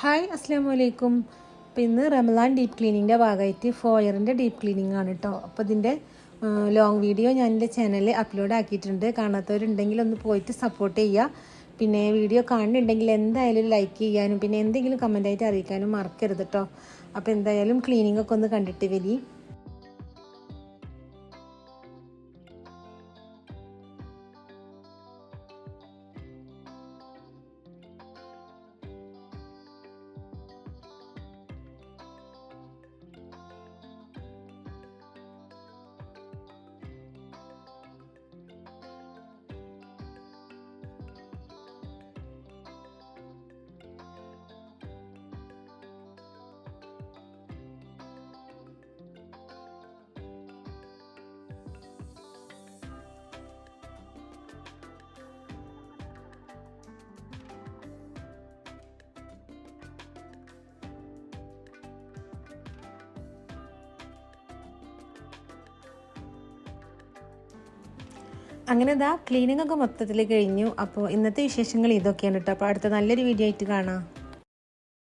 Hi അസ്സാം വലൈക്കും. അപ്പോൾ ഇന്ന് റമദാൻ ഡീപ്പ് ക്ലീനിങ്ങിൻ്റെ ഭാഗമായിട്ട് ഫോയറിൻ്റെ ഡീപ്പ് ക്ലീനിങ് ആണ് കേട്ടോ. അപ്പോൾ ഇതിൻ്റെ ലോങ് വീഡിയോ ഞാൻ എൻ്റെ ചാനലിൽ അപ്ലോഡ് ആക്കിയിട്ടുണ്ട്. കാണാത്തവരുണ്ടെങ്കിൽ ഒന്ന് പോയിട്ട് സപ്പോർട്ട് ചെയ്യുക. പിന്നെ വീഡിയോ കാണുന്നുണ്ടെങ്കിൽ എന്തായാലും ലൈക്ക് ചെയ്യാനും പിന്നെ എന്തെങ്കിലും കമൻറ്റായിട്ട് അറിയിക്കാനും മറക്കരുത് കേട്ടോ. അപ്പോൾ എന്തായാലും ക്ലീനിങ് ഒക്കെ ഒന്ന് കണ്ടിട്ട് വരി. അങ്ങനെ ഇതാ ക്ലീനിങ് ഒക്കെ മൊത്തത്തിൽ കഴിഞ്ഞു. അപ്പോൾ ഇന്നത്തെ വിശേഷങ്ങൾ ഇതൊക്കെയാണ് കേട്ടോ. അപ്പോൾ അടുത്ത നല്ലൊരു വീഡിയോ ആയിട്ട് കാണാം.